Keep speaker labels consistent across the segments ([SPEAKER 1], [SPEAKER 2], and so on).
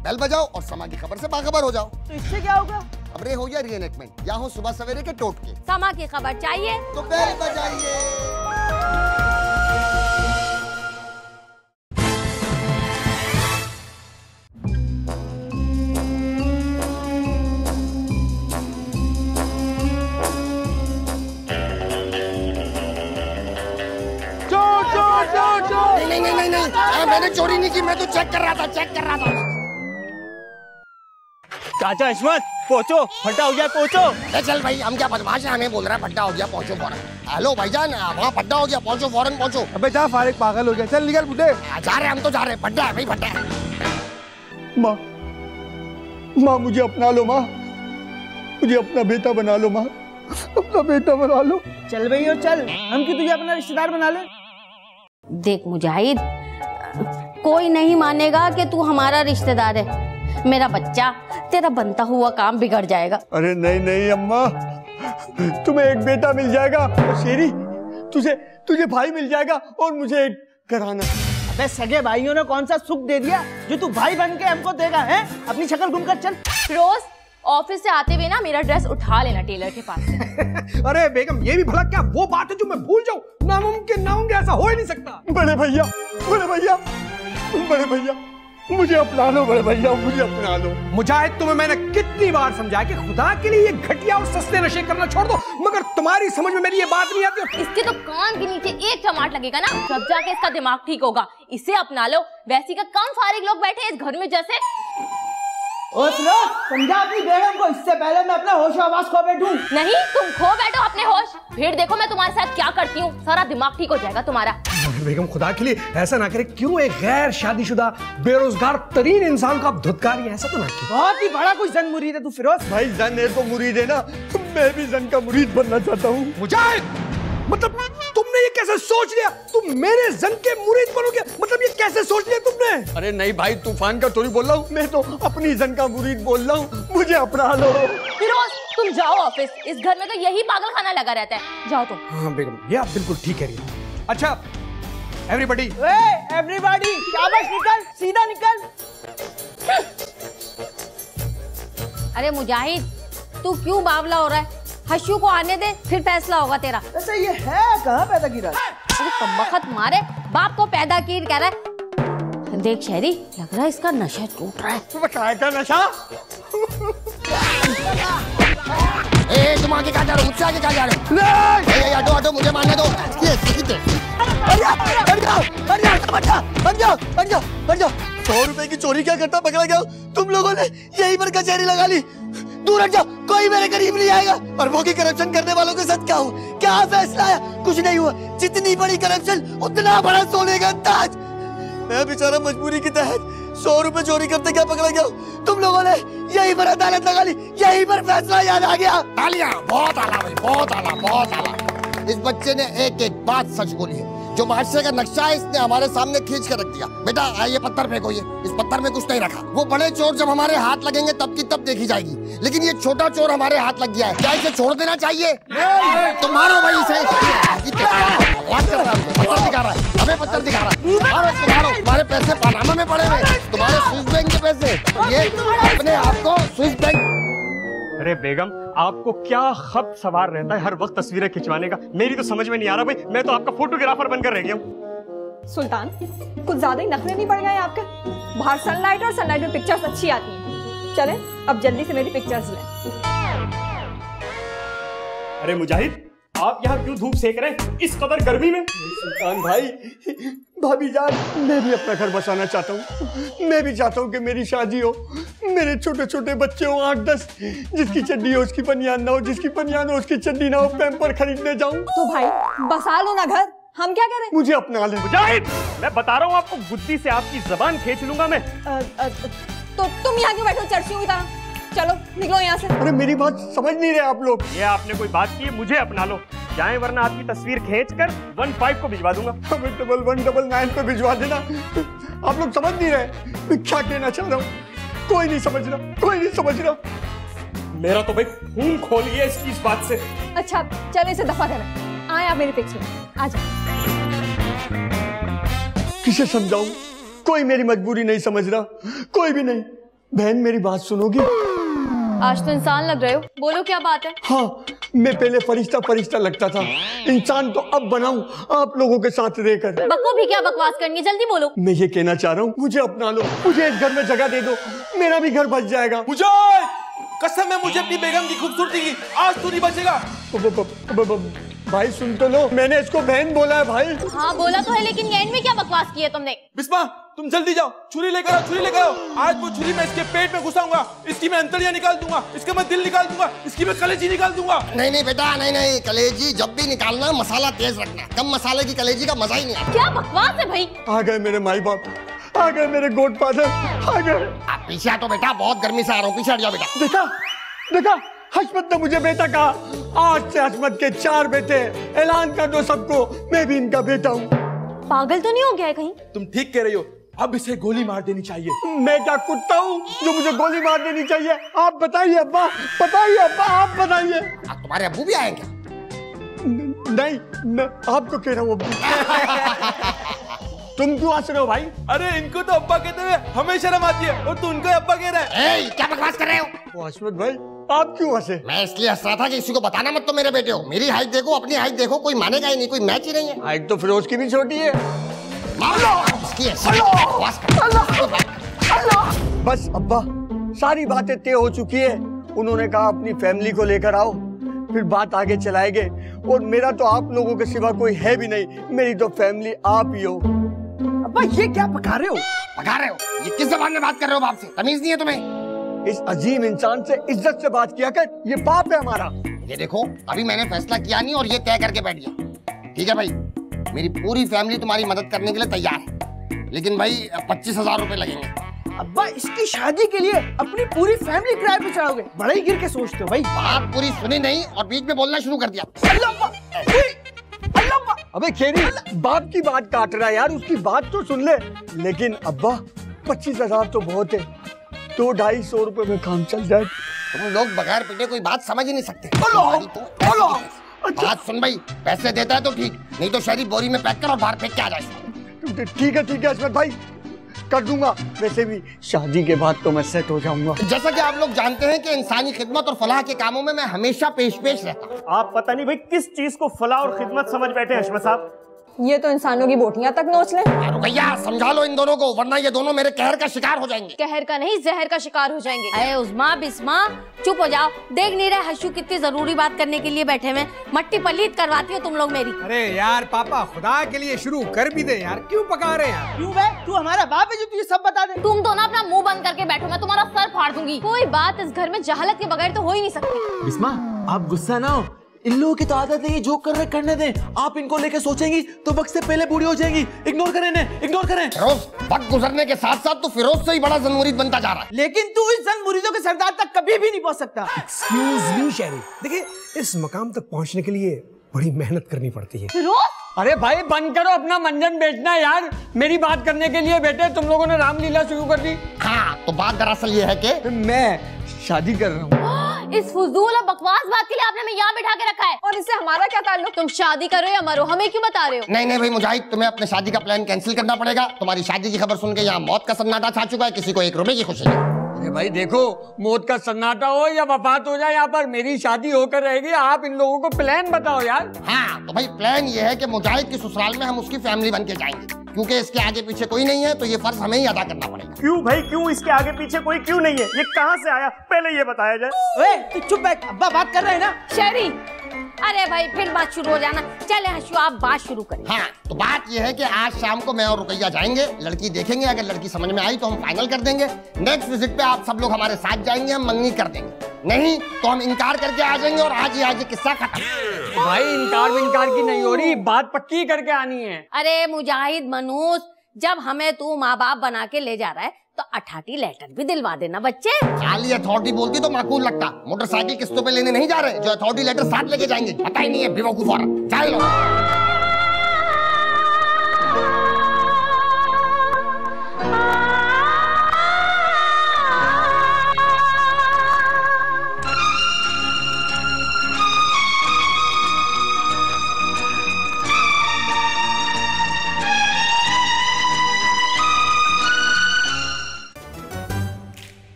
[SPEAKER 1] Bell बजाओ और समा की खबर से बाखबर हो जाओ।
[SPEAKER 2] तो इससे क्या होगा?
[SPEAKER 1] खबरें हो या रीएनेक्टमेंट या हो सुबह सवेरे के टोटके।
[SPEAKER 3] समा की खबर चाहिए
[SPEAKER 1] तो बेल बजाइए। नहीं, मैंने चोरी नहीं की, मैं तो चेक कर रहा था।
[SPEAKER 4] चाचा इस्मत पहुंचो, फटा हो गया पहुंचो।
[SPEAKER 1] चल भाई, हम क्या बदमाश है, हमें बोल रहा है फटा हो गया पहुंचो फौरन। हेलो भाईजान, वहाँ फटा हो गया पहुंचो फौरन पहुंचो।
[SPEAKER 5] अबे जा फारिग, पागल हो गया, चल निकल बुड्ढे।
[SPEAKER 1] जा रहे हम तो जा रहे, फटा है भाई फटा है।
[SPEAKER 5] माँ मुझे अपना लो, माँ मुझे अपना बेटा बना लो, माँ अपना बेटा बना लो।
[SPEAKER 2] चल भाई और चल, हम क्यों तुझे अपना रिश्तेदार बना ले।
[SPEAKER 3] देख मुजाहिद, कोई नहीं मानेगा कि तू हमारा रिश्तेदार है। मेरा बच्चा, तेरा बनता हुआ काम बिगड़ जाएगा।
[SPEAKER 5] अरे नहीं अम्मा, तुम्हें एक बेटा मिल जाएगा और शेरी तुझे भाई मिल जाएगा और मुझे एक कराना।
[SPEAKER 2] अबे सगे भाइयों ने कौन सा सुख दे दिया जो तू भाई बन के हमको देगा है? अपनी शक्ल घूम कर चल।
[SPEAKER 3] रोज ऑफिस से आते हुए ना मेरा ड्रेस उठा लेना टेलर के पास से।
[SPEAKER 6] अरे बेगम, ये भी भला क्या वो बात है जो मैं भूल जाऊं? नामुमकिन ऐसा हो ही नहीं सकता।
[SPEAKER 5] बड़े भैया मुझे अपना लो, बड़े भैया मुझे अपना लो।
[SPEAKER 6] मुजाहिद, तुम्हें मैंने कितनी बार समझाया कि खुदा के लिए ये घटिया और सस्ते नशे करना छोड़ दो, मगर तुम्हारी समझ में मेरी ये बात नहीं आती।
[SPEAKER 3] इसके तो कान के नीचे एक चमाट लगेगा ना, तब जाके इसका दिमाग ठीक होगा। इसे अपना लो, वैसी का कम फारिग लोग बैठे इस घर में जैसे।
[SPEAKER 2] सुनो, समझा अपनी बेगम को, इससे पहले मैं अपना होश आवाज खो बैठूं।
[SPEAKER 3] नहीं, तुम खो बैठो अपने होश, फिर देखो मैं तुम्हारे साथ क्या करती हूँ। सारा दिमाग ठीक हो जाएगा तुम्हारा।
[SPEAKER 6] बेगम, खुदा के लिए ऐसा ना करे। क्यों एक गैर शादीशुदा बेरोजगार तरीन इंसान को आप धुतकारी, ऐसा तो ना की।
[SPEAKER 2] बहुत ही बड़ा कोई जन मुरीद है तू फिरोज।
[SPEAKER 5] भाई जन है तो मुरीद है ना, मैं भी जन का मुरीद बनना चाहता हूँ।
[SPEAKER 6] मुजाहिद, मतलब तुमने ये कैसे सोच लिया? तुम मेरे जन के मुरीद बनोगे? मतलब ये कैसे सोच लिया तुमने?
[SPEAKER 5] अरे नहीं भाई, तूफान का थोड़ी बोल रहा हूँ, मैं तो अपनी जन का मुरीद बोल रहा हूँ, मुझे अपना लो।
[SPEAKER 3] फिरोज, तुम जाओ ऑफिस, इस घर में तो यही पागल खाना लगा रहता है। जाओ तुम।
[SPEAKER 6] हाँ बेगम, ये आप बिल्कुल ठीक कह रही हैं। अच्छा एवरीबॉडी,
[SPEAKER 2] शाबाश, निकल, सीधा निकल।
[SPEAKER 3] अरे मुजाहिद, तू क्यों बावला हो रहा है? हशू को आने दे, फिर फैसला होगा तेरा।
[SPEAKER 2] ऐसा ये है कहाँ पैदा की रहा है?
[SPEAKER 3] अरे कमबख्त मारे, बाप को पैदा की कह रहा है। देख शहरी, लग रहा है इसका नशा टूट रहा है।
[SPEAKER 5] काय का नशा?
[SPEAKER 1] तुम आगे कहाँ जा रहे हो? मुझसे आगे कहाँ जा रहे हो? हटो, मुझे मारने दो।
[SPEAKER 5] हट जाओ। 100 रुपए की चोरी क्या करता पकड़ा गया? तुम लोगों ने यहीं पर कचहरी लगा ली। दूर हट जाओ, कोई मेरे करीब नहीं आएगा। और वो की करप्शन करने वालों के साथ क्या हुआ? क्या फैसला आया? कुछ नहीं हुआ। जितनी बड़ी करप्शन उतना बड़ा सोने का ताज। मैं बेचारा मजबूरी के तहत 100 रुपए चोरी करते क्या पकड़ा गया? तुम लोगों ने यहीं पर अदालत लगा ली, यहीं पर फैसला याद आ गया।
[SPEAKER 1] तालियां, बहुत आला भाई, बहुत आला। इस बच्चे ने एक एक बात सच बोली है। जो माशरे का नक्शा है इसने हमारे सामने खींच कर रख दिया। बेटा ये पत्थर फेंको, ये इस पत्थर में कुछ नहीं रखा। वो बड़े चोर जब हमारे हाथ लगेंगे तब की तब देखी जाएगी, लेकिन ये छोटा चोर हमारे हाथ लग गया है। क्या इसे छोड़ देना चाहिए? तुम मारो भाई इसे। पत्थर दिखा रहा है, हमें पत्थर दिखा रहा है। मारो, तुम्हारे पैसे पनामा में पड़े हुए, तुम्हारे स्विस बैंक के पैसे। ये अपने आप को स्विस बैंक।
[SPEAKER 4] अरे बेगम, आपको क्या खप सवार रहता है हर वक्त तस्वीरें खिंचवाने का? मेरी तो समझ में नहीं आ रहा भाई, मैं तो आपका फोटोग्राफर बनकर रह गया हूँ।
[SPEAKER 7] सुल्तान, कुछ ज्यादा ही नखरे नहीं पड़ गए आपके? बाहर सनलाइट और सनलाइट में पिक्चर्स अच्छी आती हैं। चलें, अब जल्दी से मेरी पिक्चर्स लें।
[SPEAKER 4] अरे मुजाहिद, आप यहाँ क्यों धूप सेक रहे हैं इस कदर गर्मी में?
[SPEAKER 5] सुल्तान भाई, भाभी जान, मैं भी अपना घर बसाना चाहता हूँ। मैं भी चाहता हूँ कि मेरी शादी हो, मेरे छोटे छोटे बच्चे हो 8-10। जिसकी चड्डी हो उसकी बनियान ना हो, जिसकी बनियान हो उसकी चड्डी ना हो। पैम्पर खरीदने जाऊँ
[SPEAKER 7] तो भाई बसा लो ना घर, हम क्या करें?
[SPEAKER 5] मुझे अपना ले।
[SPEAKER 4] मुजाहिद, मैं बता रहा हूँ आपको, बुद्धि से आपकी जबान खींच लूंगा मैं।
[SPEAKER 7] तो तुम यहाँ क्यों बैठे हो चर्ची हुई तरह? चलो निकलो यहाँ से।
[SPEAKER 5] अरे मेरी बात समझ नहीं रहे आप लोग।
[SPEAKER 4] ये आपने कोई बात की? मुझे अपना लो, जाए वरना आपकी तस्वीर खींचकर 15 को भिजवा दूंगा।
[SPEAKER 5] हमें 11199 पे भिजवा देना। आप लोग समझ नहीं रहे मैं क्या कहना चाह रहा हूँ। कोई नहीं समझ रहा।
[SPEAKER 4] मेरा तो भाई खून खोल लिया इस बात से।
[SPEAKER 7] अच्छा चलो इसे दफा करें। आए आप मेरे पिक्चर में आ जाओ।
[SPEAKER 5] किसे समझाऊं? कोई मेरी मजबूरी नहीं समझ रहा, कोई भी नहीं। बहन मेरी बात सुनोगी?
[SPEAKER 7] आज तो इंसान लग रहे हो, बोलो क्या बात है?
[SPEAKER 5] हाँ, मैं पहले फरिश्ता लगता था, इंसान तो अब बनाऊं आप लोगों के साथ रहकर।
[SPEAKER 3] बको भी क्या बकवास करनी है, जल्दी बोलो।
[SPEAKER 5] मैं ये कहना चाह रहा हूँ, मुझे अपना लो, मुझे इस घर में जगह दे दो, मेरा भी घर बच जाएगा।
[SPEAKER 8] मुझे कसम है, मुझे अपनी बेगम की खूबसूरती की, आज तू नहीं बचेगा।
[SPEAKER 5] भाई सुन तो लो, मैंने इसको बहन बोला है भाई।
[SPEAKER 3] हाँ बोला तो है, लेकिन एंड में क्या बकवास की है तुमने?
[SPEAKER 8] बिस्मा तुम जल्दी जाओ, छुरी लेकर आओ, छुरी लेकर आओ। आज वो छुरी मैं इसके पेट में घुसाऊंगा, इसकी मैं अंतड़ियां निकाल दूंगा, इसका मैं दिल निकाल दूंगा, इसकी मैं कलेजी निकाल दूंगा।
[SPEAKER 1] नहीं नहीं बेटा, नहीं, कलेजी जब भी निकालना मसाला तेज रखना, कम मसाले की कलेजी का मजा ही नहीं आता।
[SPEAKER 3] क्या बकवास है भाई?
[SPEAKER 5] आ गए मेरे माई बाप, आ गए मेरे गॉडफादर, आ गए।
[SPEAKER 1] आप पीछे हटो बेटा, बहुत गर्मी से आ रहा हूँ, पीछे हट जाओ बेटा।
[SPEAKER 5] देखा हशमत ने मुझे बेटा कहा, आज से हशमत के 4 बेटे, ऐलान कर दो सबको, मैं भी इनका बेटा हूँ।
[SPEAKER 3] पागल तो नहीं हो गया है कहीं?
[SPEAKER 8] तुम ठीक कह रही हो, अब इसे गोली मार देनी चाहिए।
[SPEAKER 5] मैं क्या कुत्ता हूँ जो मुझे गोली मार देनी चाहिए? आप बताइए अब्बा, बताइए अब्बा, आप बताइए।
[SPEAKER 1] तुम्हारे अब्बू भी आए क्या?
[SPEAKER 5] नहीं, मैं आपको कह रहा हूँ अब्बू। तुम क्यों हंस रहे हो भाई?
[SPEAKER 8] अरे इनको तो अब्बा कहते हुए हमें शर्म आती है, और तू उनको अब्बा कह रहा है।
[SPEAKER 1] क्या बकवास कर रहे हो?
[SPEAKER 5] वो हशमत भाई, आप क्यों हंसे?
[SPEAKER 1] मैं इसलिए हंस रहा था कि किसी को बताना मत तो मेरे बेटे हो। मेरी हाइट देखो, अपनी हाइट देखो, कोई मानेगा ही नहीं, कोई मैच ही नहीं है।
[SPEAKER 5] हाइट तो फिरोज की भी छोटी है। बस अब्बा, सारी बातें तय हो चुकी है। उन्होंने कहा अपनी फैमिली को लेकर आओ, फिर बात आगे चलाएंगे। और मेरा तो आप लोगों के सिवा कोई है भी नहीं, मेरी तो फैमिली आप ही हो।
[SPEAKER 6] अब्बा ये क्या पका रहे हो?
[SPEAKER 1] पका रहे हो? ये किस जबान में बात कर रहे हो? बाप से तमीज नहीं है तुम्हें?
[SPEAKER 5] इस अजीम इंसान से इज्जत से बात किया कर, ये बाप है हमारा।
[SPEAKER 1] ये देखो, अभी मैंने फैसला किया नहीं और ये तय करके बैठ गया। ठीक है भाई, मेरी पूरी फैमिली तुम्हारी मदद करने के लिए तैयार है, लेकिन भाई 25,000 रुपए लगेंगे।
[SPEAKER 2] अब्बा इसकी शादी के लिए अपनी पूरी फैमिली किराए पे चढ़ाओगे? बड़ा ही गिर के सोचते हो भाई।
[SPEAKER 1] बात पूरी सुनी नहीं और बीच में बोलना शुरू कर दिया।
[SPEAKER 5] अबे खेरी, बाप की बात काट रहा है यार, उसकी बात तो सुन ले। लेकिन अब्बा 25,000 तो बहुत है, 200-250 रुपए में काम चल जाए।
[SPEAKER 1] तुम लोग बगैर पिटे कोई बात समझ ही नहीं सकते। बात सुन भाई, पैसे देता है तो ठीक, नहीं तो शहरी बोरी में पैक कर और बाहर फेंक के आ जाए।
[SPEAKER 5] ठीक है हशमत भाई, कर दूंगा। वैसे भी शादी के बाद तो मैं सेट हो जाऊंगा।
[SPEAKER 1] जैसा कि आप लोग जानते हैं कि इंसानी खिदमत और फलाह के कामों में मैं हमेशा पेश रहता हूँ।
[SPEAKER 4] आप पता नहीं भाई किस चीज को फलाह और खिदमत समझ बैठे हैं हशमत साहब।
[SPEAKER 7] ये तो इंसानों की बोटियां तक नोच ले।
[SPEAKER 1] रुकैया, समझा लो इन दोनों को, वरना ये दोनों मेरे कहर का शिकार हो जाएंगे।
[SPEAKER 3] कहर का नहीं, जहर का शिकार हो जाएंगे। अरे उस्मा बिस्मा चुप हो जाओ, देख नहीं रहे हशू कितनी जरूरी बात करने के लिए बैठे हुए। मट्टी पलीत करवाती हो तुम लोग मेरी।
[SPEAKER 6] अरे यार पापा, खुदा के लिए शुरू कर भी दे यार, क्यों पका रहे हैं?
[SPEAKER 2] क्यों बे? तू हमारा बाप है जो तुझे सब बता दे?
[SPEAKER 3] तुम तो ना अपना मुंह बंद करके बैठो, मैं तुम्हारा सर फाड़ दूंगी। कोई बात इस घर में जहालत के बगैर तो हो ही नहीं सकती।
[SPEAKER 8] बिस्मा आप गुस्सा ना हो, इन लोगों की तो आदत है ये जो कर रहे करने दें। आप इनको लेके सोचेंगी तो वक्त से पहले बूढ़ी हो जाएंगी। इग्नोर करें इन्हें, इग्नोर करें।
[SPEAKER 1] फिरोज, वक्त गुजरने के साथ साथ तो फिरोज से ही बड़ा जनमुरीद बनता जा रहा है।
[SPEAKER 2] लेकिन तू इस जन मुरीदों के सरदार तक कभी भी नहीं पहुंच सकता।
[SPEAKER 6] एक्सक्यूज मी शहरी, देखिए इस मकाम तक पहुंचने के लिए बड़ी मेहनत करनी पड़ती है।
[SPEAKER 3] फिरोज,
[SPEAKER 5] अरे भाई बंद करो अपना मंजन बेचना यार, मेरी बात करने के लिए बेटे तुम लोगों ने रामलीला शुरू कर दी।
[SPEAKER 1] हाँ, तो बात दरअसल ये है कि
[SPEAKER 5] मैं शादी कर रहा हूँ।
[SPEAKER 3] इस फजूल और बकवास बात के लिए आपने हमें यहाँ बिठा के रखा है।
[SPEAKER 7] और इससे हमारा क्या ताल्लुक?
[SPEAKER 3] तुम शादी करो या मरो, हमें क्यों बता रहे हो?
[SPEAKER 1] नहीं भाई मुजाहिद, तुम्हें अपने शादी का प्लान कैंसिल करना पड़ेगा। तुम्हारी शादी की खबर सुन के यहाँ मौत का सन्नाटा छा चुका है, किसी को 1 रुपए की खुशी नहीं।
[SPEAKER 5] अरे भाई देखो, मौत का सन्नाटा हो या वफात हो जाए, यहाँ पर मेरी शादी होकर रहेगी। आप इन लोगों को प्लान बताओ यार।
[SPEAKER 1] हाँ, तो भाई प्लान ये है कि मुजाहिद की ससुराल में हम उसकी फैमिली बन के जाएंगे, क्योंकि इसके आगे पीछे कोई नहीं है, तो ये फर्ज हमें ही अदा करना पड़ेगा।
[SPEAKER 4] क्यों भाई क्यों? इसके आगे पीछे कोई क्यों नहीं है? ये कहाँ से आया, पहले ये बताया जाए।
[SPEAKER 2] ओए तू चुप बैठ, अब्बा बात कर रहे हैं ना।
[SPEAKER 3] शहरी, अरे भाई फिर बात शुरू हो जाना। चले हशू, आप बात शुरू करें।
[SPEAKER 1] हाँ, तो बात यह है कि आज शाम को मैं और रुकैया जाएंगे, लड़की देखेंगे, अगर लड़की समझ में आई तो हम फाइनल कर देंगे। नेक्स्ट विजिट पे आप सब लोग हमारे साथ जाएंगे, हम मंगनी कर देंगे। नहीं तो हम इनकार करके आ जाएंगे और आज ही किस्सा खत्म।
[SPEAKER 5] भाई इनकार की नहीं हो रही, बात पक्की करके आनी है।
[SPEAKER 3] अरे मुजाहिद मनूस, जब हमें तू माँ बाप बना के ले जा रहा है तो अठाटी लेटर भी दिलवा देना बच्चे।
[SPEAKER 1] खाली अथॉरिटी बोलती तो माकूल लगता, मोटरसाइकिल किस्तों पे लेने नहीं जा रहे जो अथॉरिटी लेटर साथ लेके जाएंगे। पता ही नहीं है बेवकूफ औरत। चल लो।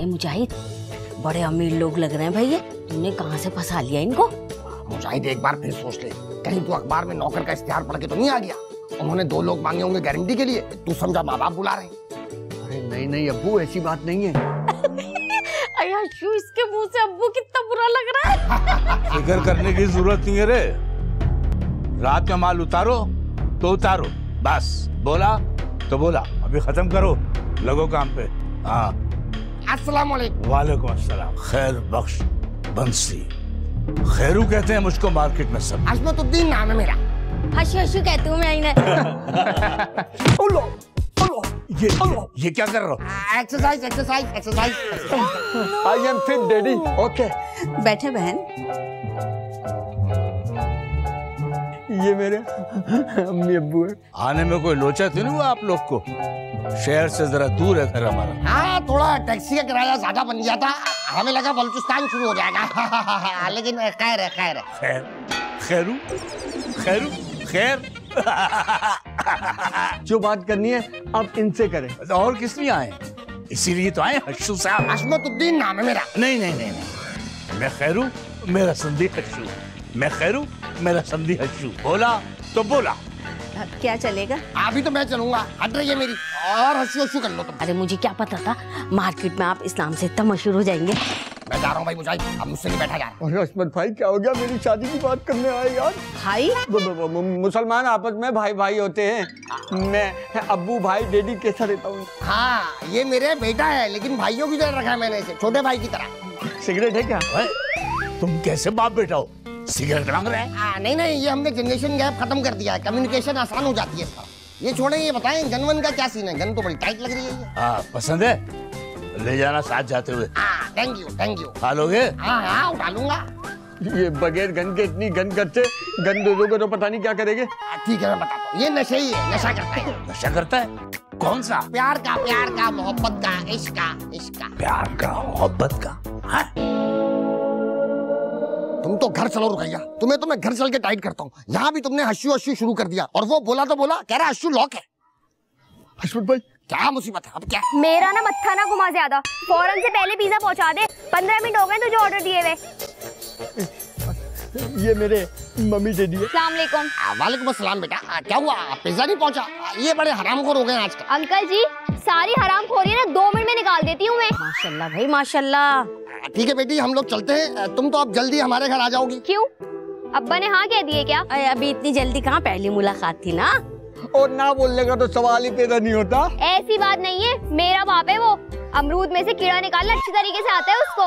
[SPEAKER 3] अरे मुजाहिद, बड़े अमीर लोग लग रहे हैं भैया, तुमने कहाँ से फंसा लिया इनको?
[SPEAKER 1] मुजाहिद एक बार फिर सोच ले, कहीं तू अखबार में नौकर का इश्तिहार पढ़ के तो नहीं आ गया? उन्होंने 2 लोग मांगे होंगे गारंटी के लिए, तू समझा माँ बाप बुला रहे हैं।
[SPEAKER 5] अरे नहीं नहीं अब्बू, ऐसी बात नहीं है।
[SPEAKER 3] अय्याशु, इसके मुंह से अब्बू कितना बुरा लग रहा है।
[SPEAKER 9] फिक्र करने की जरूरत नहीं है रे, रात में माल उतारो तो उतारो, बस बोला तो बोला, अभी खत्म करो, लगो काम पे। हाँ,
[SPEAKER 1] अस्सलाम वालेकुम।
[SPEAKER 9] वालेकुम अस्सलाम। खैर बख्श बंसी, खैरू कहते हैं मुझको मार्केट में सब।
[SPEAKER 1] अजमतुद्दीन नाम है मेरा।
[SPEAKER 3] हशु हशु कहती हूँ मैं इन्हें।
[SPEAKER 9] ये क्या कर रहे हो?
[SPEAKER 1] Exercise exercise exercise.
[SPEAKER 5] I am fit daddy. Okay
[SPEAKER 10] बैठे बहन।
[SPEAKER 5] ये मेरे अम्मी अब्बू है।
[SPEAKER 9] आने में कोई लोचा तो नहीं हुआ आप लोग को? शहर से जरा दूर है घर हमारा।
[SPEAKER 1] हाँ, थोड़ा टैक्सी का किराया ज्यादा बन गया था, हमें लगा बलूचिस्तान शुरू हो जाएगा। लेकिन खैर है खैर है।
[SPEAKER 9] खैर खैरू खैरू खैर।
[SPEAKER 5] जो बात करनी है आप इनसे करें।
[SPEAKER 9] और किस लिए आए? इसीलिए तो आए हश्शू साहब।
[SPEAKER 1] अजमतुद्दीन नाम है मेरा।
[SPEAKER 9] नहीं नहीं नहीं नहीं, मैं खैरू, मेरा संधि हश्शू। मैं खैरू, मेरा संधि हश्शू। बोला तो बोला।
[SPEAKER 10] क्या चलेगा?
[SPEAKER 1] अभी तो मैं चलूंगा, हट रही है मेरी, और हंसी हंसी कर लो तुम।
[SPEAKER 3] अरे मुझे क्या पता था मार्केट में आप इस्लाम से इतना मशहूर हो जाएंगे।
[SPEAKER 1] मैं जा रहा हूँ भाई मुजाहिद, अब मुझसे नहीं बैठा जा रहा।
[SPEAKER 5] अरे अस्मत भाई क्या हो गया? मेरी शादी की बात करने आए यार।
[SPEAKER 10] भाई
[SPEAKER 5] मुसलमान आपस में भाई भाई होते हैं। मैं अब्बू भाई डैडी कैसा रहता हूँ?
[SPEAKER 1] हाँ, ये मेरे बेटा है, लेकिन भाइयों की तरह रखा है मैंने इसे, छोटे भाई की तरह।
[SPEAKER 5] सिगरेट है क्या?
[SPEAKER 9] तुम कैसे बाप बेटा हो? सिगरेट मांग रहे हैं?
[SPEAKER 1] नहीं नहीं, ये हमने जनरेशन गैप खत्म कर दिया है, कम्युनिकेशन आसान हो जाती है इसका। ये छोड़े, ये बताएं गन का क्या सीन है? गन तो बड़ी टाइट लग रही है ये।
[SPEAKER 9] हाँ, पसंद है? ले जाना साथ जाते हुए।
[SPEAKER 1] Thank you thank you.
[SPEAKER 9] खा लोगे?
[SPEAKER 1] हाँ, उठा लूंगा।
[SPEAKER 5] ये बगैर गन के इतनी गन करते, गन दे दोगे तो पता नहीं क्या करेंगे।
[SPEAKER 1] ठीक है, मैं बताता हूँ। ये नशे ही है, नशा करता है।
[SPEAKER 9] नशा करता है? कौन सा?
[SPEAKER 1] प्यार का, मोहब्बत का, इश्क का।
[SPEAKER 9] प्यार का, मोहब्बत का। हाँ?
[SPEAKER 1] तुम तो घर चलो रुकैया, तुम्हें तो मैं घर चल के टाइट करता हूँ। यहाँ भी तुमने हश्यू हश्यू शुरू कर दिया, और वो बोला तो बोला, कह रहा हश्यू लॉक है।
[SPEAKER 5] हशमत भाई
[SPEAKER 1] क्या मुसीबत है? अब क्या?
[SPEAKER 11] मेरा ना मत्था ना घुमा ज्यादा, फौरन से पहले पिज्जा पहुंचा दे। 15 मिनट हो गए तुझे ऑर्डर दिए हुए।
[SPEAKER 5] ये मेरे मम्मी डैडी है।
[SPEAKER 11] अस्सलाम वालेकुम।
[SPEAKER 1] वालेकुम अस्सलाम बेटा। क्या हुआ, पिज्जा नहीं पहुंचा? ये बड़े हरामखोर हो गए आजकल।
[SPEAKER 11] अंकल जी, सारी हरामखोरी ना 2 मिनट में निकाल देती हूँ मैं।
[SPEAKER 3] माशाल्लाह भाई माशाल्लाह।
[SPEAKER 1] ठीक है बेटी, हम लोग चलते हैं। तुम तो अब जल्दी हमारे घर आ जाओगी।
[SPEAKER 11] क्यों? अब्बा ने हाँ कह दिए क्या?
[SPEAKER 3] अभी इतनी जल्दी कहाँ, पहली मुलाकात थी ना।
[SPEAKER 5] और ना बोलने का तो सवाल ही पैदा नहीं होता।
[SPEAKER 11] ऐसी बात नहीं है, मेरा बाप है वो। अमरूद में से कीड़ा निकालना अच्छी तरीके से आता है उसको।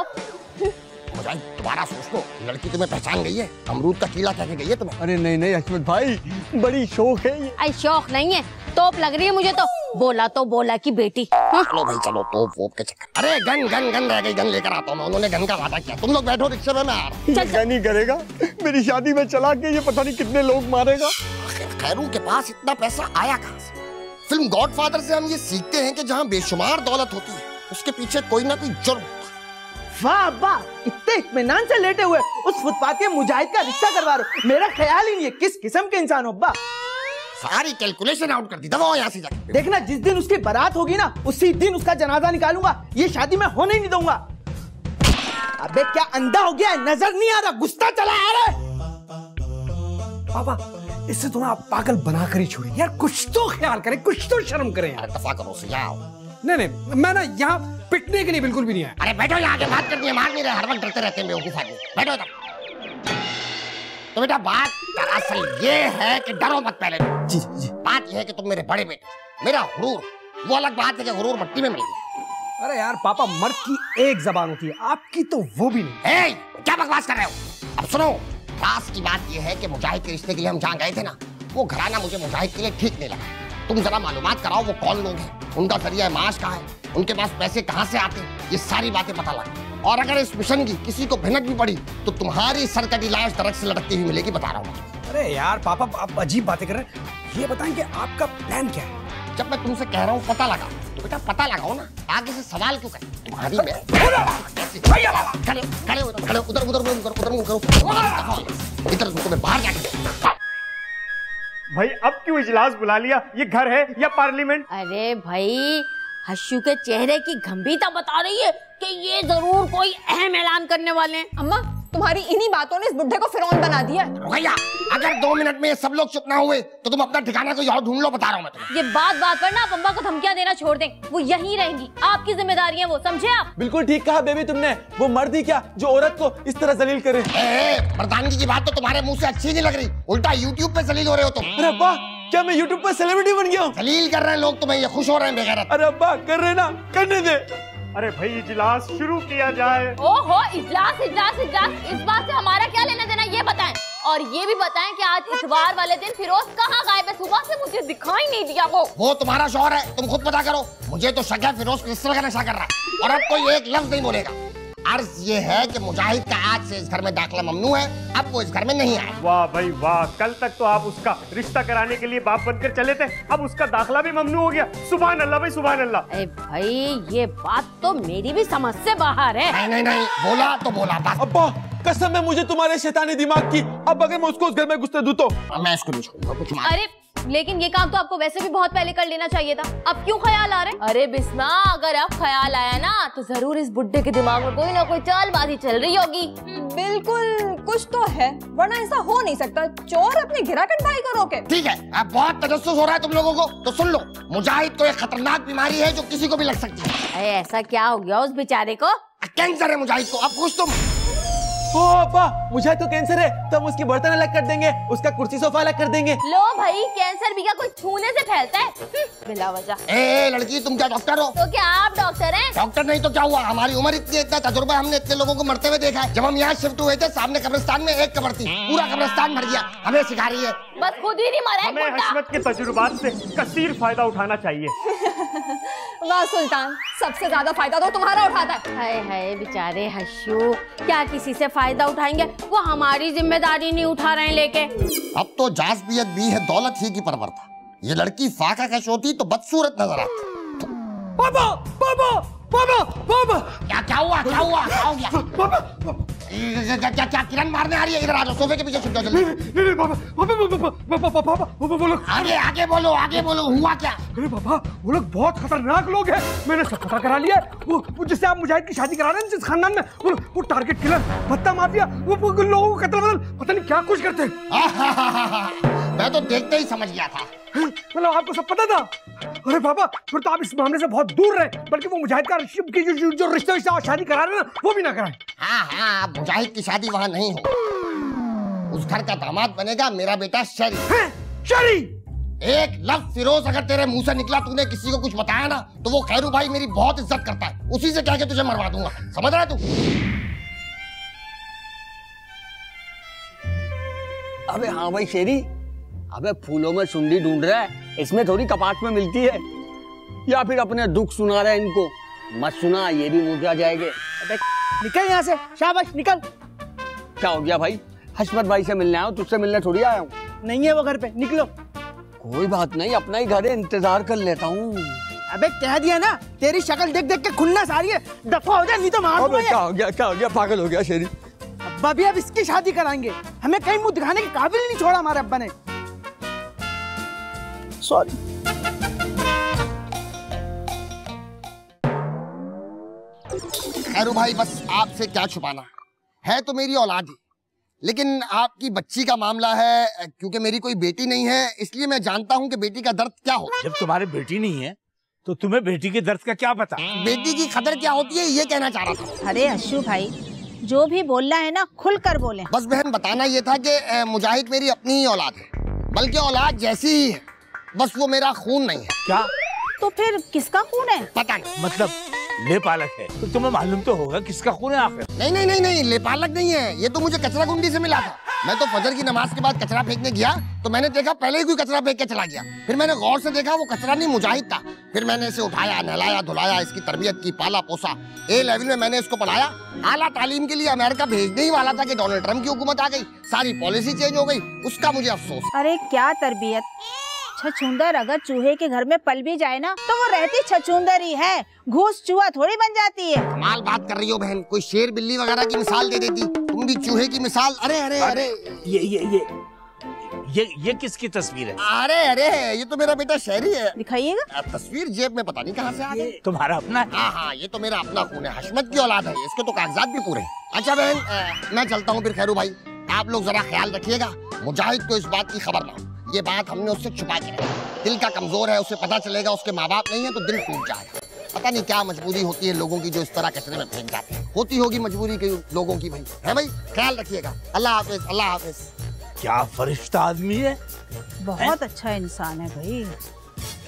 [SPEAKER 1] मुजाहिद, दोबारा सोच लो, लड़की तुम्हें पहचान गई है, अमरूद का कीड़ा कह के गई है तुम्हें।
[SPEAKER 5] अरे नहीं नहीं हशमत भाई, बड़ी शौक है ये।
[SPEAKER 3] आई शौक नहीं है, तोप लग रही है मुझे तो। बोला की बेटी।
[SPEAKER 1] चलो भाई चलो, तोप वोप के चक्कर। अरे गन रह गई, गन लेकर आता हूँ मैं। उन्होंने गन का वादा किया। तुम लोग बैठो रिक्शे में, मैं आ रहा हूँ।
[SPEAKER 5] गन ही करेगा मेरी शादी में चला के, ये पता नहीं कितने लोग मारेगा।
[SPEAKER 1] खैरू के पास इतना पैसा आया कहाँ से? फिल्म गॉडफादर से हम ये सीखते हैं कि जहाँ बेशुमार दौलत होती है, उसके पीछे कोई ना कोई जुर्म होता है।
[SPEAKER 2] वाह वाह, इतने इत्मीनान से लेटे हुए उस फुटपाथ के मुजाहिद का रिश्ता करवा रहे हो। मेरा ख्याल ही नहीं है किस किस्म के इंसान हो अब्बा।
[SPEAKER 1] सारी कैलकुलेशन आउट कर दी। दबाओ यहाँ से जाके।
[SPEAKER 2] देखना, जिस दिन उसकी बारात होगी ना, उसी दिन उसका जनाजा निकालूंगा। ये शादी मैं होने ही नहीं दूंगा। अबे क्या अंधा हो गया है? नजर नहीं आ रहा? गुस्सा चला आ रहा है।
[SPEAKER 6] पापा, इससे थोड़ा आप पागल बनाकर ही छोड़िए यार। कुछ तो ख्याल करें, कुछ तो शर्म करें यार।
[SPEAKER 1] दफा करो से, यहाँ आओ।
[SPEAKER 6] नहीं, मैं ना यहाँ पिटने के लिए बिल्कुल भी नहीं आया।
[SPEAKER 1] अरे बैठो, यहाँ के बात करनी है, मार नहीं रहे, हर वक्त डरते रहते हैं बेवकूफ आदमी। बैठो इधर। तो बेटा बात दरअसल ये है कि डरो मत पहले।
[SPEAKER 6] जी जी।
[SPEAKER 1] बात ये है कि तुम मेरे बड़े बेटे, मेरा गुरूर। वो अलग बात है कि गुरूर मट्टी में मिल गया।
[SPEAKER 6] अरे यार पापा, मर्द की एक जबान होती है, आपकी तो वो भी नहीं।
[SPEAKER 1] क्या बकवास कर रहे हो? अब सुनो, खास की बात ये है कि मुजाहिद के रिश्ते के लिए हम जहाँ गए थे ना, वो घराना मुझे मुजाहिद के लिए ठीक नहीं लगा। तुम जरा मालूमात कराओ वो कौन लोग हैं, उनका जरिया माश कहाँ है, उनके पास पैसे कहाँ से आते हैं, ये सारी बातें पता लगा। और अगर इस मिशन की किसी को भनक भी पड़ी तो तुम्हारी सरकटी लाश दरख्त से लटकती हुई मिलेगी, बता रहा हूँ।
[SPEAKER 6] अरे यार पापा, आप अजीब बातें कर रहे हैं। ये बताएं कि आपका प्लान क्या है?
[SPEAKER 1] जब मैं तुमसे कह रहा हूँ पता लगा, तो बेटा पता लगाओ ना, आगे से सवाल क्यों करें? तुम्हारी में इधर तुम्हें बाहर जाके।
[SPEAKER 4] भाई अब क्यों इजलास बुला लिया? ये घर है या पार्लियामेंट?
[SPEAKER 3] अरे भाई, हर्षू के चेहरे की गंभीरता बता रही है कि ये जरूर कोई अहम ऐलान करने वाले हैं।
[SPEAKER 7] अम्मा, तुम्हारी इन्हीं बातों ने इस बुढ़े को फिरौन बना दिया।
[SPEAKER 1] रुकैया, अगर 2 मिनट में सब लोग चुप ना हुए तो तुम अपना ठिकाना कोई और ढूंढ लो, बता रहा हूँ मैं तुम्हें।
[SPEAKER 3] ये बात पर ना आप अम्मा को धमकियां देना छोड़ दें, वो यहीं रहेंगी, आपकी जिम्मेदारी है वो, समझे आप?
[SPEAKER 8] बिल्कुल ठीक कहा बेबी तुमने, वो मर्द ही क्या जो औरत को इस तरह जलील करे।
[SPEAKER 1] प्रधानगी की बात तो तुम्हारे मुंह से अच्छी नहीं लग रही, उल्टा यूट्यूब पे जलील हो रहे हो तुम।
[SPEAKER 8] अरे अब्बा, क्या मैं यूट्यूब पर सेलिब्रिटी बन गया हूँ?
[SPEAKER 1] जलील कर रहे हैं लोग तुम्हें, ये खुश हो रहे हैं बेगैरत।
[SPEAKER 8] अरे अब्बा कर रहे ना, करने दे।
[SPEAKER 4] अरे भाई इजलास शुरू किया जाए।
[SPEAKER 3] ओहो, इजलास इजलास इजलास, इस बात से हमारा क्या लेना देना ये बताएं, और ये भी बताएं कि आज इतवार वाले दिन फिरोज कहाँ गायब है? सुबह से मुझे दिखाई नहीं दिया। वो
[SPEAKER 1] तुम्हारा शौहर है, तुम खुद पता करो। मुझे तो शक है फिरोज किस तरह का नशा कर रहा है, और अब कोई एक लफ्ज नहीं बोलेगा। अर्ज ये है कि मुजाहिद का आज से इस घर में दाखिला ममनू है, अब वो इस घर में नहीं आए।
[SPEAKER 4] वाह भाई वाह, कल तक तो आप उसका रिश्ता कराने के लिए बाप बनकर चले थे, अब उसका दाखिला भी ममनू हो गया। सुभान अल्लाह भाई, सुभान अल्लाह।
[SPEAKER 3] अरे भाई ये बात तो मेरी भी समझ से बाहर है।
[SPEAKER 1] नहीं नहीं नहीं, बोला तो बोला बस।
[SPEAKER 8] अब्बा कसम है मुझे तुम्हारे शैतानी दिमाग की, अब अगर मैं उसको उस घर में घुसने दूं तो
[SPEAKER 1] मैं इसको नहीं छोड़ूंगा कुछ।
[SPEAKER 3] अरे लेकिन ये काम तो आपको वैसे भी बहुत पहले कर लेना चाहिए था, अब क्यों ख्याल आ रहा है? अरे बिस्मा, अगर अब ख्याल आया ना तो जरूर इस बुड्ढे के दिमाग में कोई ना कोई चालबाजी चल रही होगी।
[SPEAKER 7] बिल्कुल कुछ तो है, वरना ऐसा हो नहीं सकता। चोर अपने गिराकट भाई को रोके।
[SPEAKER 1] ठीक है, अब बहुत तजस्सुस हो रहा है तुम लोगों को, तो सुन लो, मुजाहिद को एक खतरनाक बीमारी है जो किसी को भी लग सकती है।
[SPEAKER 3] ऐसा क्या हो गया उस बेचारे को?
[SPEAKER 1] कैंसर है मुजाहिद को। अब खुश तुम?
[SPEAKER 8] ओ अब्बा, मुझे तो कैंसर है, तो हम उसकी बर्तन अलग कर देंगे, उसका कुर्सी सोफा अलग कर देंगे।
[SPEAKER 3] लो भाई, कैंसर भी क्या कोई छूने से फैलता है? बिला वजह।
[SPEAKER 1] ए लड़की, तुम क्या डॉक्टर हो?
[SPEAKER 3] तो क्या आप डॉक्टर हैं?
[SPEAKER 1] डॉक्टर नहीं तो क्या हुआ, हमारी उम्र इतनी, इतना तजुर्बा, हमने इतने लोगों को मरते हुए देखा है। जब हम यहाँ शिफ्ट हुए थे, सामने कब्रिस्तान में एक कब्र थी, पूरा कब्रिस्तान मर गया। हमें सिखा रही है,
[SPEAKER 3] बस खुद ही नहीं मरा।
[SPEAKER 4] हमें हशमत के तजुर्बात से कसीर फायदा उठाना चाहिए।
[SPEAKER 7] वाह सुल्तान, सबसे ज्यादा फायदा तो तुम्हारा उठाता है।
[SPEAKER 3] हाय हाय बेचारे हर्षू, क्या किसी से फायदा उठाएंगे? वो हमारी जिम्मेदारी नहीं उठा रहे हैं लेके।
[SPEAKER 1] अब तो जाज़बियत भी है, दौलत ही की परवर था। ये लड़की फाका कश होती तो बदसूरत नजर आती।
[SPEAKER 6] पापा पापा पापा पापा,
[SPEAKER 1] क्या हुआ, क्या हुआ, क्या हो गया?
[SPEAKER 6] पापा
[SPEAKER 1] क्या किरण मारने आ रही है? इधर आ जाओ, सोफे के पीछे छुप जाओ जल्दी।
[SPEAKER 6] नहीं पापा पापा पापा पापा बोलो,
[SPEAKER 1] आगे बोलो, आगे बोलो, हुआ क्या?
[SPEAKER 6] अरे पापा, वो लोग बहुत खतरनाक लोग हैं, मैंने सब पता करा लिया। वो जिससे आप मुजाहिद की शादी करा रहे हैं, जिस खानदान में, वो टारगेट किलर, भत्ता माफिया, वो लोगों को कत्ल बदल पता नहीं क्या कुछ करते हैं।
[SPEAKER 1] मैं तो देखते ही समझ गया था।
[SPEAKER 6] मतलब आपको सब पता था? अरे पापा, फिर तो आप इस मामले से बहुत दूर रहे, बल्कि वो मुजाहिद का जो रिश्ता शादी करा रहे हैं ना, वो भी ना कराएं।
[SPEAKER 1] हाँ, मुजाहिद की शादी वहाँ नहीं हो। उस घर का दामाद बनेगा मेरा बेटा शरी।
[SPEAKER 6] शरी?
[SPEAKER 1] एक लफ्ज फिरोज अगर तेरे मुंह से निकला, तूने किसी को कुछ बताया ना, तो वो खैरू भाई मेरी बहुत इज्जत करता है, उसी से कह के तुझे मरवा दूंगा, समझ रहा है तू?
[SPEAKER 12] अबे हाँ भाई शेरी, अबे फूलों में सुंडी ढूंढ रहा है, इसमें थोड़ी कपाट में मिलती है, या फिर अपने दुख सुना रहा है इनको? मत सुना, ये भी मुर्गा जाएंगे।
[SPEAKER 2] अबे निकल यहाँ से, शाबाश निकल।
[SPEAKER 12] क्या हो गया भाई? हशमत भाई से मिलने आया हूँ, तुझसे मिलने थोड़ी आया हूँ।
[SPEAKER 2] नहीं है वो घर पे, निकलो।
[SPEAKER 12] कोई बात नहीं, अपना ही घर है, इंतजार कर लेता हूँ।
[SPEAKER 2] अबे कह दिया ना, तेरी शक्ल देख देख के खुन्नस आ रही है, दफा हो जा नहीं तो मार दूंगा।
[SPEAKER 12] क्या हो गया, क्या हो गया? पागल हो गया शेरी।
[SPEAKER 2] अब्बा भी अब इसकी शादी कराएंगे, हमें कहीं मुंह दिखाने के काबिल नहीं छोड़ा हमारे अब्बा ने। सॉरी।
[SPEAKER 1] खैरू भाई, बस आपसे क्या छुपाना है, तो मेरी औलाद ही, लेकिन आपकी बच्ची का मामला है, क्योंकि मेरी कोई बेटी नहीं है, इसलिए मैं जानता हूँ कि बेटी का दर्द क्या हो।
[SPEAKER 9] जब तुम्हारी बेटी नहीं है तो तुम्हें बेटी के दर्द का क्या पता?
[SPEAKER 1] बेटी की कदर क्या होती है, ये कहना चाह रहा था।
[SPEAKER 10] अरे अशु भाई, जो भी बोलना है ना खुल कर बोले।
[SPEAKER 1] बस बहन, बताना ये था कि मुजाहिद मेरी अपनी ही औलाद है, बल्कि औलाद जैसी ही है, बस वो मेरा खून नहीं है।
[SPEAKER 9] क्या?
[SPEAKER 10] तो फिर किसका खून है?
[SPEAKER 1] पता नहीं।
[SPEAKER 9] मतलब लेपालक है तो तुम्हें मालूम तो होगा किसका खून है आखिर।
[SPEAKER 1] नहीं नहीं नहीं नहीं, लेपालक नहीं है, ये तो मुझे कचरा गुंडी से मिला था। मैं तो फजर की नमाज के बाद कचरा फेंकने गया तो मैंने देखा पहले ही कोई कचरा फेंक के चला गया। फिर मैंने गौर से देखा वो कचरा नहीं, मुजाहिद था। फिर मैंने इसे उठाया, नहलाया, धुलाया, इसकी तरबियत की, पाला पोसा। ए लेवल में मैंने इसको पढ़ाया। आला तालीम के लिए अमेरिका भेजने ही वाला था कि डोनाल्ड ट्रम्प की हुकूमत आ गई, सारी पॉलिसी चेंज हो गई, उसका मुझे अफसोस।
[SPEAKER 10] अरे क्या तरबियत, छछूंदर अगर चूहे के घर में पल भी जाए ना तो वो रहती छछूंदर ही है, घूस चूहा थोड़ी बन जाती है।
[SPEAKER 1] कमाल बात कर रही हो बहन, कोई शेर बिल्ली वगैरह की मिसाल दे देती, तुम भी चूहे की मिसाल। अरे अरे अरे,
[SPEAKER 9] ये किसकी तस्वीर है?
[SPEAKER 1] अरे अरे ये तो मेरा बेटा शहरी है।
[SPEAKER 10] दिखाइएगा।
[SPEAKER 1] तस्वीर जेब में पता नहीं कहाँ से आ गई।
[SPEAKER 9] तुम्हारा अपना है?
[SPEAKER 1] हाँ, ये तो मेरा अपना खून है, हशमत की औलाद है, इसके तो कागजात भी पूरे हैं। अच्छा बहन, मैं चलता हूँ फिर। खैरू भाई, आप लोग जरा ख्याल रखिएगा, मुजाहिद को इस बात की खबर ना हो। ये बात हमने उससे छुपा के रखी। दिल का कमजोर है, उसे पता चलेगा उसके माँ बाप नहीं है तो दिल टूट जाएगा। पता नहीं क्या मजबूरी होती है लोगों की जो इस तरह कचरे में फेंक जाते हैं। होती होगी मजबूरी के लोगों की भाई, है भाई? ख्याल रखिएगा। अल्लाह हाफिज, अल्लाह हाफिज।
[SPEAKER 9] क्या फरिश्ता आदमी है,
[SPEAKER 10] बहुत अच्छा इंसान है भाई।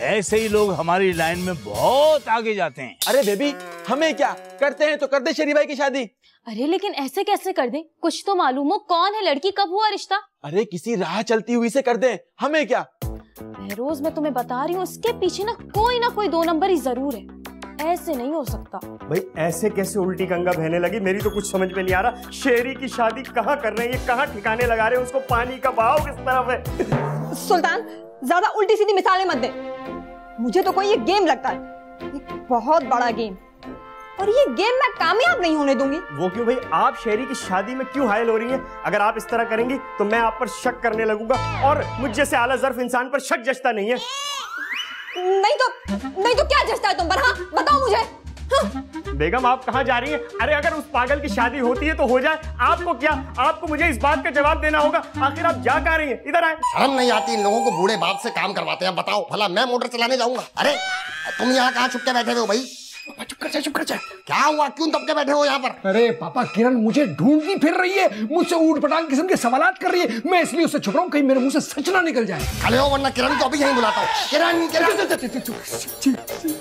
[SPEAKER 9] ऐसे ही लोग हमारी लाइन में बहुत आगे जाते हैं।
[SPEAKER 2] अरे बेबी, हमें क्या करते हैं तो कर दे शेरी भाई की शादी।
[SPEAKER 3] अरे लेकिन ऐसे कैसे कर दें? कुछ तो मालूम हो कौन है लड़की, कब हुआ रिश्ता?
[SPEAKER 2] अरे किसी राह चलती हुई से कर दे, हमें क्या।
[SPEAKER 3] रोज मैं तुम्हें बता रही हूँ, उसके पीछे ना कोई 2 नंबर ही जरूर है। ऐसे नहीं हो सकता।
[SPEAKER 4] भाई ऐसे कैसे उल्टी गंगा बहने लगी, मेरी तो कुछ समझ में नहीं आ रहा। शेरी की शादी कहाँ कर रहे हैं ये, कहाँ ठिकाने लगा रहे हैं उसको? पानी का बहाव किस तरफ है?
[SPEAKER 7] सुल्तान, ज्यादा उल्टी सीधी मिसालें मत दे। मुझे तो कोई ये गेम लगता है, एक बहुत बड़ा गेम, और ये गेम मैं कामयाब नहीं होने दूंगी।
[SPEAKER 4] वो क्यों भाई? आप शेरी की शादी में क्यों हायल हो रही हैं? अगर आप इस तरह करेंगी तो मैं आप पर शक करने लगूंगा, और मुझ जैसे आला ज़र्फ इंसान पर शक जचता नहीं है।
[SPEAKER 7] नहीं तो क्या जचता है तुम पर? हाँ बताओ मुझे। हाँ।
[SPEAKER 4] बेगम आप कहाँ जा रही हैं? अरे अगर उस पागल की शादी होती है तो हो जाए, आपको क्या? आपको मुझे इस बात का जवाब देना होगा। आखिर आप जा कहाँ रही हैं? इधर आए।
[SPEAKER 1] शर्म नहीं आती इन लोगों को, बूढ़े बाप से काम करवाते हैं। बताओ भला मैं मोटर चलाने जाऊंगा? अरे तुम यहाँ कहाँ छुप के बैठे हुए हो भाई?
[SPEAKER 6] चुप कर जा।
[SPEAKER 1] क्या हुआ, क्यों दबके बैठे हो यहाँ पर?
[SPEAKER 6] अरे पापा, किरण मुझे ढूंढती फिर रही है, मुझसे ऊट पटांग किस्म के सवालात कर रही है। मैं इसलिए उससे छुप रहा हूँ, कहीं मेरे मुंह से सच ना निकल जाए।
[SPEAKER 1] खड़े हो वरना किरण को अभी यहीं बुलाता हूँ। किरण,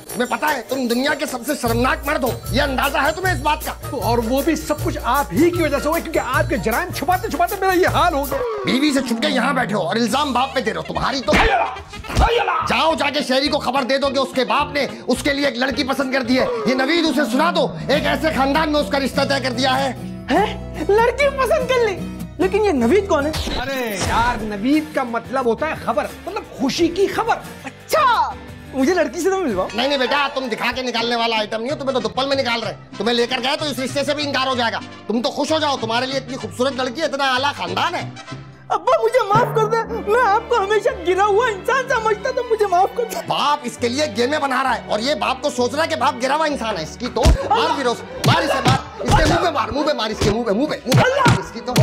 [SPEAKER 1] तुम्हें पता है तुम दुनिया के सबसे शर्मनाक मर्द हो, ये अंदाजा है तुम्हें इस बात का?
[SPEAKER 6] और वो भी सब कुछ आप ही की वजह से हुआ, क्योंकि आपके जराइम छुपाते छुपाते मेरा ये हाल हो गया।
[SPEAKER 1] बीवी से छुप के यहाँ बैठे हो और इल्जाम बाप पे दे रहे हो। तुम्हारी तो जाओ जाके शहरी को खबर दे दो कि उसके बाप ने उसके लिए एक लड़की पसंद कर दी है। ये नवीद उसे सुना दो, एक ऐसे खानदान में उसका रिश्ता तय कर दिया है।
[SPEAKER 2] लड़की पसंद कर ली? लेकिन ये नवीद कौन है?
[SPEAKER 6] अरे यार, नवीद का मतलब होता है खबर, मतलब खुशी की खबर।
[SPEAKER 2] अच्छा, मुझे लड़की से तो मिलवाओ।
[SPEAKER 1] नहीं बेटा, तुम दिखा के निकालने वाला आइटम नहीं हो, तुम्हें तो दुप्पल में निकाल रहे। तुम्हें लेकर गए तो इस रिश्ते से भी इनकार हो जाएगा। तुम तो खुश हो जाओ, तुम्हारे लिए इतनी खूबसूरत लड़की है, इतना आला खानदान है।
[SPEAKER 2] अब्बा मुझे माफ कर दे, मैं आपको हमेशा गिरा हुआ इंसान समझता था, मुझे माफ कर दे।
[SPEAKER 1] बाप इसके लिए गेमें बना रहा है और ये बाप को सोच रहा है कि बाप गिरा हुआ इंसान है। इसकी तो मार विरोध, मार इसे, मार इसके मुंह पे, मार मुंह पे, मार इसके मुंह पे, मुंह पे इसकी तो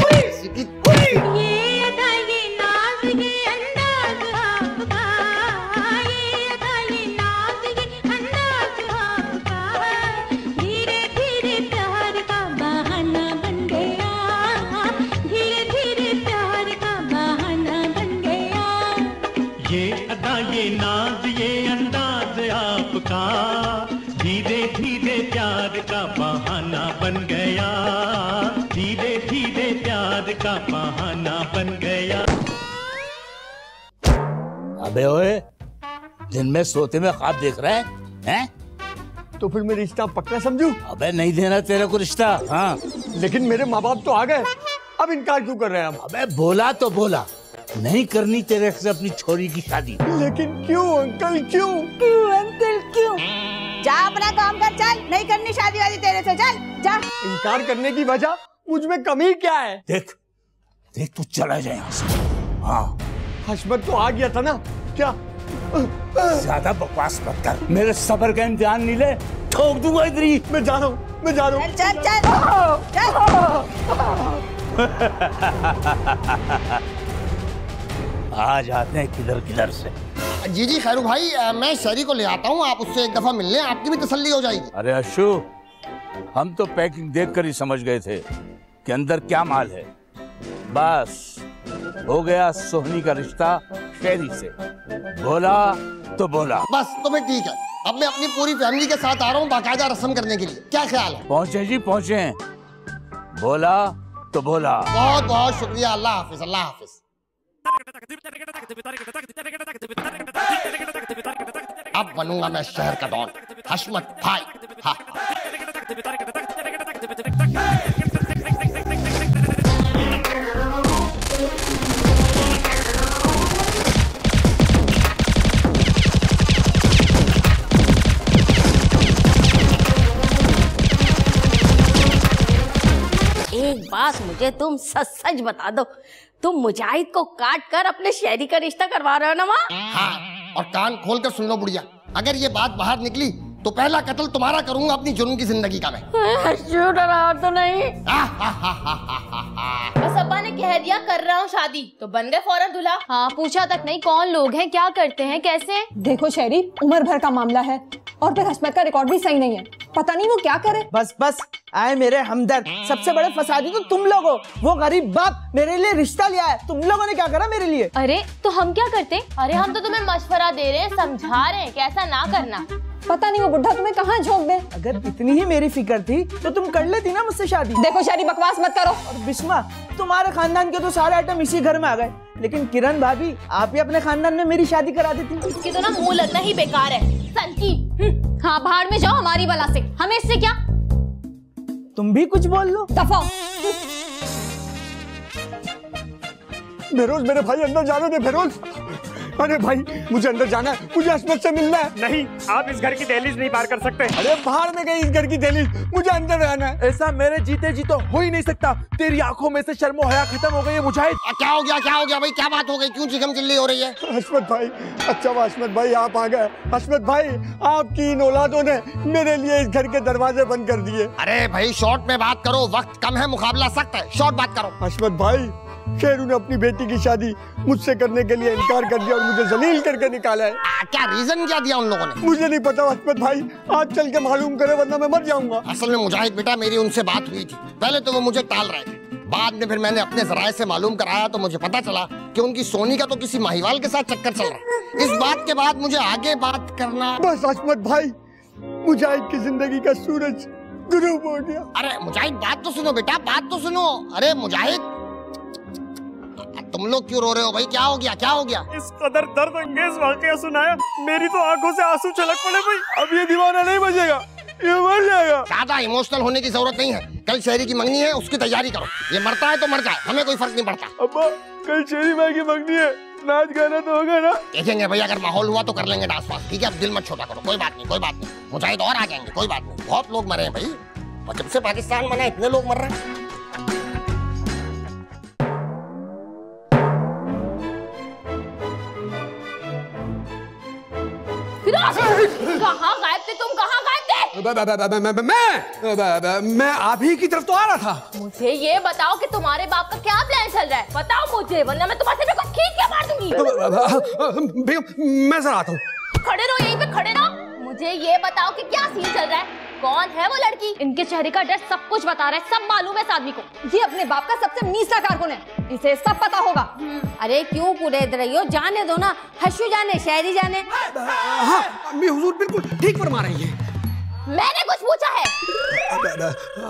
[SPEAKER 13] धीरे धीरे प्यार का बहाना बन गया, धीरे धीरे प्यार का बहाना बन गया।
[SPEAKER 9] अबे ओए, दिन में सोते में ख्वाब देख रहा है?
[SPEAKER 5] तो फिर मैं रिश्ता पक्का समझूं?
[SPEAKER 9] अबे नहीं देना तेरे को रिश्ता। हाँ,
[SPEAKER 5] लेकिन मेरे माँ बाप तो आ गए, अब इनकार क्यों कर रहे हैं?
[SPEAKER 9] अबे बोला तो बोला, नहीं करनी तेरे से अपनी छोरी की शादी।
[SPEAKER 5] लेकिन क्यों अंकल, क्यों?
[SPEAKER 10] क्यों अंकल, क्यों? जा अपना काम कर, चल। नहीं करनी शादी वादी तेरे से, चल जा।
[SPEAKER 5] इनकार करने की वजह मुझ में कमी क्या है?
[SPEAKER 9] देख तू चला जाए यहाँ से। हाँ,
[SPEAKER 5] हशमत तो आ गया था ना? क्या?
[SPEAKER 9] ज्यादा बकवास मत कर, मेरे सब्र का इम्तिहान नहीं ले, ठोक दूंगा इधर ही।
[SPEAKER 5] मैं जा रहा हूँ।
[SPEAKER 10] चल।
[SPEAKER 9] आ जाते हैं किधर से।
[SPEAKER 1] जी खैरू भाई, मैं शहरी को ले आता हूँ, आप उससे एक दफा मिल लें, आपकी भी तसल्ली हो जाएगी।
[SPEAKER 9] अरे अशु, हम तो पैकिंग देखकर ही समझ गए थे कि अंदर क्या माल है। बस हो गया सोहनी का रिश्ता शहरी से। बोला तो बोला।
[SPEAKER 1] बस तुम्हें ठीक है, अब मैं अपनी पूरी फैमिली के साथ आ रहा हूँ बाकायदा रस्म करने के लिए। क्या ख्याल है?
[SPEAKER 9] पहुंचे जी, पहुंचे। बोला तो बोला।
[SPEAKER 1] बहुत बहुत शुक्रिया। अल्लाह हाफिज, अल्लाह हाफिज। अब बनूंगा मैं शहर का डॉन, हशमत भाई। हाँ।
[SPEAKER 3] एक
[SPEAKER 14] एक बात मुझे तुम सच सच बता दो, तुम मुजाहिद को काट कर अपने शहरी का रिश्ता करवा रहे हो ना माँ?
[SPEAKER 1] हाँ, और कान खोल कर सुन लो बुढ़िया, अगर ये बात बाहर निकली तो पहला कत्ल तुम्हारा करूंगा अपनी जुर्म की जिंदगी का मैं।
[SPEAKER 14] डरा तो नहीं?
[SPEAKER 3] बस अब्बा ने कह दिया कर रहा हूँ शादी, तो बन गए फौरन दूल्हा। हाँ, पूछा तक नहीं कौन लोग हैं, क्या करते हैं, कैसे?
[SPEAKER 7] देखो शहरी, उम्र भर का मामला है और फिर हस्मत का रिकॉर्ड भी सही नहीं है, पता नहीं वो क्या करे।
[SPEAKER 2] बस बस आए मेरे हमदर्द, सबसे बड़े फसादी तो तुम लोग हो। वो गरीब बाप मेरे लिए रिश्ता लिया है, तुम लोगों ने क्या करा मेरे लिए?
[SPEAKER 3] अरे तो हम क्या करते? अरे हम तो तुम्हें मशवरा दे रहे हैं, समझा रहे हैं कि ऐसा ना करना।
[SPEAKER 7] पता नहीं वो बुढ़ा तुम्हें कहाँ झोंक दे।
[SPEAKER 2] अगर इतनी ही मेरी फिक्र थी तो तुम कर लेती ना मुझसे शादी।
[SPEAKER 7] देखो शहरी, बकवास मत करो।
[SPEAKER 2] और बिस्मा, तुम्हारे खानदान के तो सारे आइटम इसी घर में आ गए, लेकिन किरण भाभी आप ही अपने खानदान में मेरी शादी करा देती।
[SPEAKER 3] इसकी तो ना मुंह लगना ही बेकार है, सनकी। हाँ, भाड़ में जाओ हमारी बला से, हमें इससे क्या?
[SPEAKER 2] तुम भी कुछ बोल लो।
[SPEAKER 7] दफा।
[SPEAKER 6] बेरोज, मेरे भाई अंदर जाने दे बेरोज। अरे भाई मुझे अंदर जाना है, मुझे हस्मत से मिलना है।
[SPEAKER 4] नहीं, आप इस घर की दहलीज नहीं पार कर सकते।
[SPEAKER 6] अरे बाहर में गई इस घर की दहलीज, मुझे अंदर रहना है।
[SPEAKER 8] ऐसा मेरे जीते जी तो हो ही नहीं सकता। तेरी आंखों में से शर्मो हया खत्म हो गई है मुजाहिद।
[SPEAKER 1] क्या हो गया, क्या हो गया भाई, क्या बात हो गई, क्यों चिकम चिल्ली हो रही है?
[SPEAKER 6] हस्मत भाई, अच्छा हस्मत भाई आप आ गए। हस्मत भाई, आपकी इन औलादों ने मेरे लिए इस घर के दरवाजे बंद कर दिए।
[SPEAKER 1] अरे भाई शॉर्ट में बात करो, वक्त कम है, मुकाबला सख्त है, शॉर्ट बात करो।
[SPEAKER 6] हस्मत भाई, शेरू ने अपनी बेटी की शादी मुझसे करने के लिए इनकार कर दिया और मुझे जलील करके निकाला है।
[SPEAKER 1] क्या रीजन क्या दिया उन लोगों ने?
[SPEAKER 6] मुझे नहीं पता हस्मत भाई, आज चल के मालूम करे वरना मैं मर जाऊंगा।
[SPEAKER 1] असल में मुजाहिद बेटा, मेरी उनसे बात हुई थी, पहले तो वो मुझे टाल रहे थे, बाद में फिर मैंने अपने जराए से मालूम कराया तो मुझे पता चला कि उनकी सोनी का तो किसी माहीवाल के साथ चक्कर चल रहा है। इस बात के बाद मुझे आगे बात करना।
[SPEAKER 6] बस हस्मत भाई, मुजाहिद की जिंदगी का सूरज गुरूब हो गया।
[SPEAKER 1] अरे मुजाहिद बात तो सुनो बेटा, बात तो सुनो। अरे मुजाहिद, तुम लोग क्यों रो रहे हो भाई, क्या हो गया, क्या हो गया?
[SPEAKER 4] इस कदर दर्द अंगेज वाकया सुनाया, मेरी तो आंखों से आंसू छलक पड़े भाई।
[SPEAKER 8] अब ये दीवाना नहीं बचेगा, ये मर जाएगा।
[SPEAKER 1] ज्यादा इमोशनल होने की जरूरत नहीं है, कल शहरी की मंगनी है, उसकी तैयारी करो। ये मरता है तो मर जाए, हमें कोई फर्क नहीं पड़ता।
[SPEAKER 8] अब्बा, कल शहरी भाई की मंगनी है, नाच गाना तो होगा ना?
[SPEAKER 1] देखेंगे भाई, अगर माहौल हुआ तो कर लेंगे डांस वास, ठीक है? अब दिल मत छोटा करो, कोई बात नहीं, कोई बात नहीं। मुजाहिद और आ जाएंगे, कोई बात नहीं। बहुत लोग मरे हैं भाई, और जब से पाकिस्तान बना इतने लोग मर रहे हैं।
[SPEAKER 3] कहाँ गायब थे तुम, कहाँ गायब थे?
[SPEAKER 6] मैं आप ही की तरफ तो आ रहा था।
[SPEAKER 3] मुझे ये बताओ कि तुम्हारे बाप का क्या प्लान चल रहा है, बताओ मुझे, वरना मैं तुम्हारे सिर पे कुछ खींच के मार दूंगी।
[SPEAKER 6] मैं जरा आता हूँ।
[SPEAKER 3] खड़े रहो, यहीं पे खड़े रहो। मुझे ये बताओ कि क्या सीन चल रहा है, कौन है वो लड़की? इनके चेहरे का डर सब कुछ बता रहा है, सब मालूम है इस आदमी को।
[SPEAKER 7] ये अपने बाप का सबसे नीचा कारकुन है, इसे सब पता होगा।
[SPEAKER 14] अरे क्यों कुरेद रही हो, जाने दो ना, हशू जाने, शहरी जाने।
[SPEAKER 6] हाँ, अम्मी हुजूर बिल्कुल ठीक फरमा रही है।
[SPEAKER 3] मैंने कुछ पूछा है?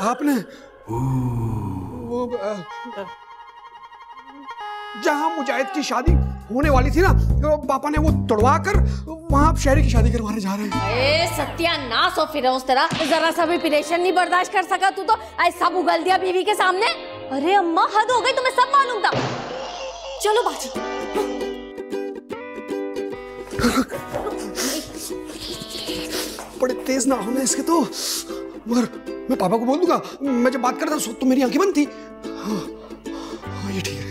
[SPEAKER 6] आपने जहाँ मुजाहिद की शादी होने वाली थी ना, पापा ने वो तोड़वा कर वहाँ आप शहरी की शादी करवाने जा रहे हैं।
[SPEAKER 14] सत्यानाश हो फिरोज तेरा, जरा सा भी परेशान नहीं बर्दाश्त कर सका तू तो ऐसा उगल दिया बीवी के सामने।
[SPEAKER 3] अरे अम्मा हद हो गई, तुम्हें सब मालूम था। चलो बाजी।
[SPEAKER 6] बड़े तेज ना होना इसके तो, मगर मैं पापा को बोल दूंगा। मैं जब बात करता तो मेरी आंखें बंद थी। हाँ, ये ठीक है।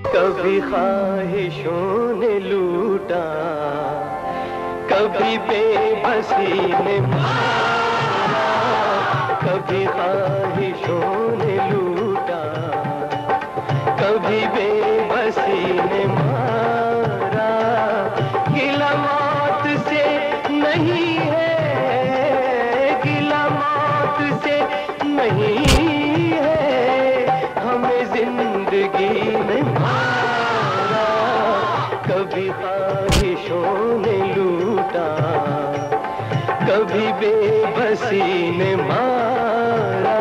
[SPEAKER 13] कभी ख्वाहिशों ने लूटा, कभी बेबसी ने मारा, कभी ख्वाहिशों ने लूटा, कभी बेबसी ने मारा। गिला मौत से नहीं है, गिला मौत से नहीं है, हमें जिंदगी में मारा, कभी ख्वाहिशों ने लूटा, कभी बेबसी ने मारा।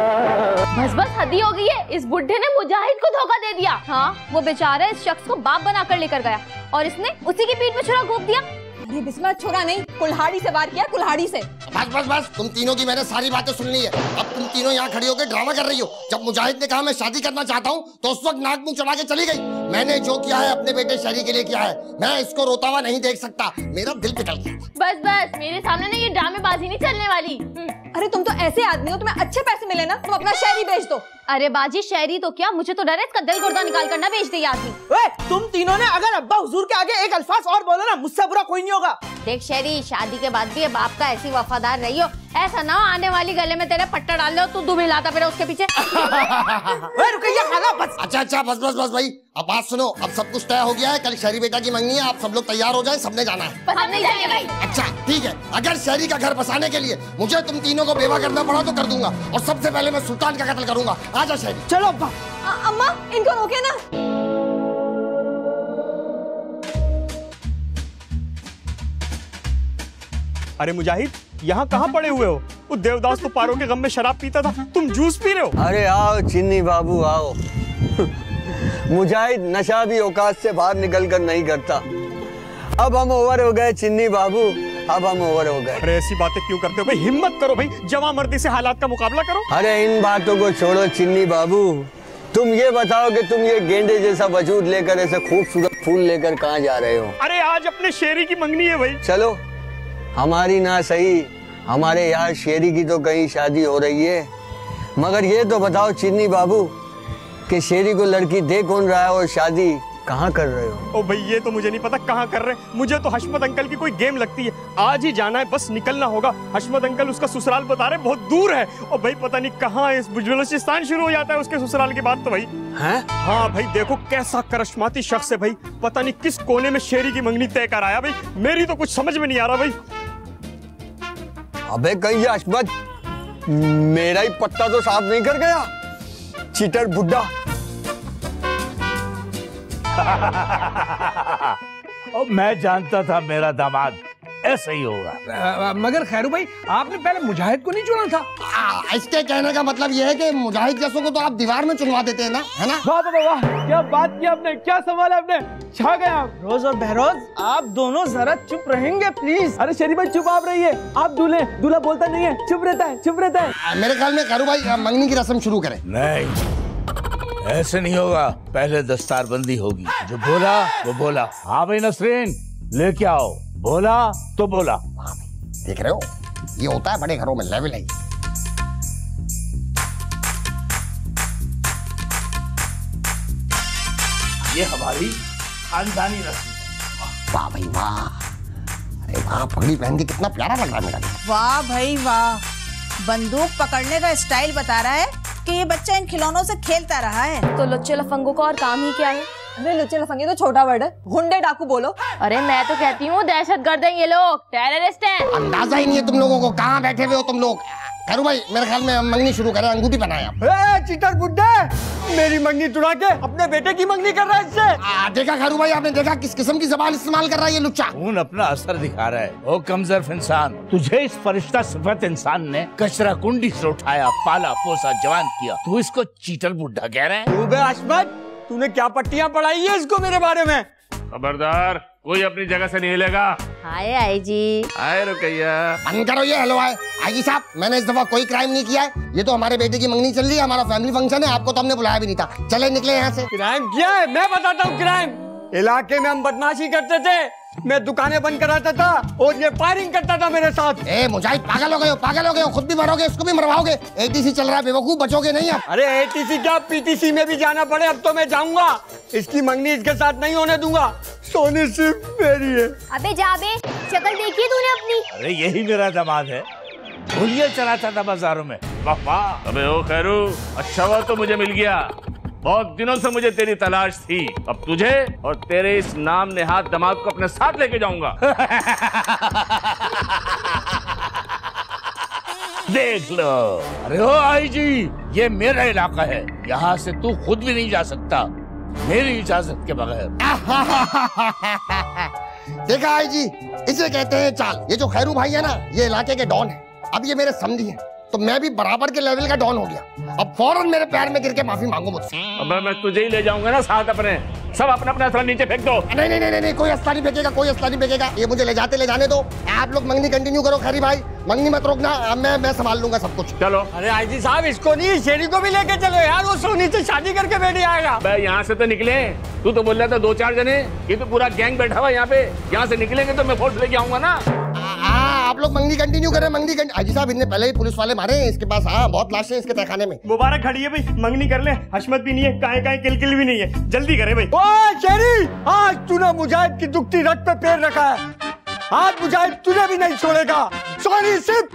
[SPEAKER 3] बस बस हदी हो गई है, इस बुढ़े ने मुजाहिद को धोखा दे दिया। हाँ, वो बेचारा इस शख्स को बाप बनाकर लेकर गया और इसने उसी की पीठ में छुरा घोंप दिया।
[SPEAKER 7] अरे बिस्मा, छुरा नहीं, कुल्हाड़ी से वार किया, कुल्हाड़ी से।
[SPEAKER 1] बस बस बस, तुम तीनों की मैंने सारी बातें सुन ली है। अब तुम तीनों यहाँ खड़ी होकर ड्रामा कर रही हो। जब मुजाहिद ने कहा मैं शादी करना चाहता हूँ तो उस वक्त नाक मुंह चढ़ा के चली गई। मैंने जो किया है अपने बेटे शहरी के लिए किया है, मैं इसको रोता हुआ नहीं देख सकता, मेरा दिल पिघल गया।
[SPEAKER 3] बस बस, मेरे सामने ना ये ड्रामेबाजी नहीं चलने वाली।
[SPEAKER 7] अरे तुम तो ऐसे आदमी हो, तुम्हें अच्छे पैसे मिले ना, तुम अपना शहरी बेच दो।
[SPEAKER 3] अरे बाजी शहरी तो क्या, मुझे तो डर है इसका दिल गुर्दा निकाल कर ना बेच दे ये आदमी।
[SPEAKER 2] तुम तीनों ने अगर अब्बा हुजूर के आगे एक अल्फाज और बोलो ना, मुझसे बुरा कोई नहीं होगा।
[SPEAKER 14] देख शहरी, शादी के बाद भी बाप का ऐसी वफादार रही हो, ऐसा ना आने वाली गले में तेरे पट्टा डाल लो, तू दुम हिलाता फिर उसके पीछे।
[SPEAKER 2] रुकइया खाला बस।
[SPEAKER 1] अच्छा बस भाई, अब बात सुनो, अब सब कुछ तय हो गया है, कल शहरी बेटा की मंगनी है, आप सब लोग तैयार हो जाए, सबने जाना है।
[SPEAKER 3] हम नहीं जाएंगे भाई।
[SPEAKER 1] अच्छा ठीक है, अगर शहरी का घर बसाने के लिए मुझे तुम तीनों को बेवा करना पड़ा तो कर दूंगा, और सबसे पहले मैं सुल्तान का कत्ल करूंगा। आजा शहरी।
[SPEAKER 2] चलो अब्बा।
[SPEAKER 7] अम्मा इनको रोके ना।
[SPEAKER 4] अरे मुजाहिद, यहाँ कहाँ पड़े हुए हो? वो देवदास तो पारों के गम में शराब पीता था, तुम जूस पी रहे हो?
[SPEAKER 12] अरे आओ चिन्नी बाबू आओ। मुजाहिद नशा भी औकात से बाहर निकल कर नहीं करता। अब हम ओवर हो गए चिन्नी बाबू, अब हम ओवर हो गए।
[SPEAKER 4] अरे ऐसी बातें क्यों करते हो भाई? हिम्मत करो भाई, जवां मर्दी से हालात का मुकाबला करो।
[SPEAKER 12] अरे इन बातों को छोड़ो चिन्नी बाबू, तुम ये बताओ कि तुम ये गेंडे जैसा वजूद लेकर, ऐसे खूबसूरत फूल लेकर कहाँ जा रहे हो?
[SPEAKER 4] अरे आज अपने शेरी की मंगनी है भाई।
[SPEAKER 12] चलो, हमारी ना सही, हमारे यहाँ शेरी की तो कहीं शादी हो रही है, मगर ये तो बताओ चिन्नी बाबू कि शेरी को लड़की दे कौन रहा है और शादी कहाँ कर रहे हो?
[SPEAKER 4] ओ भाई ये तो मुझे नहीं पता कहाँ कर रहे हैं, मुझे तो हशमत अंकल की कोई गेम लगती है, आज ही जाना है, बस निकलना होगा। हशमत अंकल उसका ससुराल बता रहे बहुत दूर है, और भाई पता नहीं कहाँ है, बलूचिस्तान शुरू हो जाता है उसके ससुराल के बाद तो भाई।
[SPEAKER 12] हैं?
[SPEAKER 4] हाँ भाई देखो कैसा करिश्माती शख्स है भाई, पता नहीं किस कोने में शेरी की मंगनी तय कर आया भाई, मेरी तो कुछ समझ में नहीं आ रहा भाई।
[SPEAKER 12] अबे कहीं हशमत मेरा ही पत्ता तो साफ नहीं कर गया, चीटर बुड्ढा।
[SPEAKER 9] और मैं जानता था मेरा दामाद ऐसा ही होगा।
[SPEAKER 6] मगर खैरू भाई, आपने पहले मुजाहिद को नहीं चुना था?
[SPEAKER 1] इसके कहने का मतलब यह है कि मुजाहिद जैसों को तो आप दीवार में चुनवा देते हैं ना, है ना?
[SPEAKER 2] वाह वाह वाह, क्या बात की आपने, क्या सवाल है आपने, छा गए आप। रोज और बहरोज आप दोनों जरा चुप रहेंगे प्लीज।
[SPEAKER 15] अरे शरीफ भाई चुप आप रहिए, आप दूल्हा बोलता नहीं है, चुप रहता है, चुप रहता है।
[SPEAKER 1] मेरे ख्याल में खैरू भाई मंगनी की रस्म शुरू करें।
[SPEAKER 9] नहीं ऐसे नहीं होगा, पहले दस्तारबंदी होगी, जो बोला वो बोला। हाँ भाई नसरीन लेके आओ, बोला तो बोला।
[SPEAKER 1] देख रहे हो, ये होता है बड़े घरों में, लेवल है।
[SPEAKER 9] ये हमारी खानदानी रस्म।
[SPEAKER 1] वाह भाई वाह, अरे वाह, पगड़ी पहन के कितना प्यारा लग रहा है मेरा।
[SPEAKER 10] वाह भाई वाह, बंदूक पकड़ने का स्टाइल बता रहा है कि ये बच्चा इन खिलौनों से खेलता रहा है।
[SPEAKER 3] तो लुच्चे लफंगों का और काम ही क्या है?
[SPEAKER 7] अरे लुच्चे लफंगे तो छोटा वर्ड है, गुंडे डाकू बोलो।
[SPEAKER 3] अरे मैं तो कहती हूँ दहशतगर्द हैं ये लोग, टेररिस्ट हैं।
[SPEAKER 1] अंदाजा ही नहीं है तुम लोगों को, कहाँ बैठे हुए हो तुम लोग। खैरू भाई मेरे ख्याल में मंगनी शुरू करें, अंगूठी बनाए।
[SPEAKER 2] चीटर बुड्ढे, मेरी मंगनी तुड़ा के अपने बेटे की मंगनी कर रहा है इससे।
[SPEAKER 1] देखा खैरू भाई, आपने देखा किस किस्म की जबान इस्तेमाल कर रहा है ये लुच्चा।
[SPEAKER 9] खून अपना असर दिखा रहा है। ओ कमजोर इंसान, तुझे इस फरिश्ता सिफत इंसान ने कचरा कुंडी से उठाया, पाला पोसा, जवान किया, तू इसको चीटर बुड्ढा कह रहा है?
[SPEAKER 2] तू अहमद, तूने क्या पट्टियां पढ़ाई है इसको मेरे बारे में?
[SPEAKER 16] खबरदार, कोई अपनी जगह से नहीं हिलेगा।
[SPEAKER 14] हाय आई जी।
[SPEAKER 16] हाय रुकैया।
[SPEAKER 1] बंद करो ये हलवाई। आईजी साहब, मैंने इस दफा कोई क्राइम नहीं किया है, ये तो हमारे बेटे की मंगनी चल रही है, हमारा फैमिली फंक्शन है, आपको तो हमने बुलाया भी नहीं था। चले निकले यहाँ से।
[SPEAKER 2] क्राइम किया है? मैं बताता हूँ क्राइम। इलाके में हम बदमाशी करते थे, मैं दुकानें बंद कराता था और ये फायरिंग करता था मेरे साथ।
[SPEAKER 1] मुजाहिद पागल हो गए हो, पागल हो गए हो, खुद भी मरोगे, इसको भी मरवाओगे। एटीसी चल रहा है, बेवकूफ बचोगे नहीं आप।
[SPEAKER 2] अरे एटीसी क्या, पीटीसी में भी जाना पड़े अब तो मैं जाऊंगा। इसकी मंगनी इसके साथ नहीं होने दूंगा, सोनी सिर्फ मेरी है।
[SPEAKER 11] अबे जा बे, शक्ल देखी तूने अपनी?
[SPEAKER 9] अरे यही मेरा दामाद है, गोलियां चलाता था बाजारों में। वाह।
[SPEAKER 16] अबे ओ खैरू, अच्छा हुआ तो मुझे मिल गया, बहुत दिनों से मुझे तेरी तलाश थी। अब तुझे और तेरे इस नाम नेहाद दामाद को अपने साथ लेके जाऊंगा।
[SPEAKER 9] देख लो। अरे ओ आई जी, ये मेरा इलाका है, यहाँ से तू खुद भी नहीं जा सकता मेरी इजाजत के बगैर।
[SPEAKER 1] देखा आई जी, इसे कहते हैं चाल। ये जो खैरू भाई है ना, ये इलाके के डॉन है। अब ये मेरे समधी हैं, तो मैं भी बराबर के लेवल का डॉन हो गया। अब फौरन मेरे पैर में गिर के माफी मांगो मुझसे।
[SPEAKER 16] अब मैं तुझे ही ले जाऊंगा ना साथ अपने, सब अपना अपना असला नीचे फेंक दो।
[SPEAKER 1] नहीं नहीं नहीं नहीं, कोई असला नहीं फेंकेगा, कोई असला नहीं फेंकेगा। ये मुझे ले जाने दो। आप लोग मंगनी कंटिन्यू करो। खैरी भाई मंगनी मत रोकना, मैं संभाल लूंगा सब कुछ।
[SPEAKER 16] चलो।
[SPEAKER 2] अरे आईजी साहब, इसको नहीं, शेरी को भी लेके चलो यार, वो सोनी से शादी करके बैठ आएगा।
[SPEAKER 16] यहाँ से तो निकले, तू तो बोल रहा था 2-4 जने, ये तो पूरा गैंग बैठा हुआ यहाँ पे। यहाँ से निकलेंगे तो मैं फोर्स लेके आऊंगा ना।
[SPEAKER 1] आप आप लोग मंगनी कंटिन्यू करें, मंगनी हाजी साहब इनने पहले ही पुलिस वाले मारे हैं इसके पास। हाँ बहुत लाशें इसके तहखाने में।
[SPEAKER 4] मुबारक खड़ी है भाई, मंगनी कर ले। हशमत भी नहीं है, काहे काहे किलकिल भी नहीं है, जल्दी करे भाई।
[SPEAKER 5] ओ शेरी, आज तूने मुजाहिद की दुखती रट पे पैर रखा है, आज मुजाहिद तुझे भी नहीं छोड़ेगा। सॉरी सिर्फ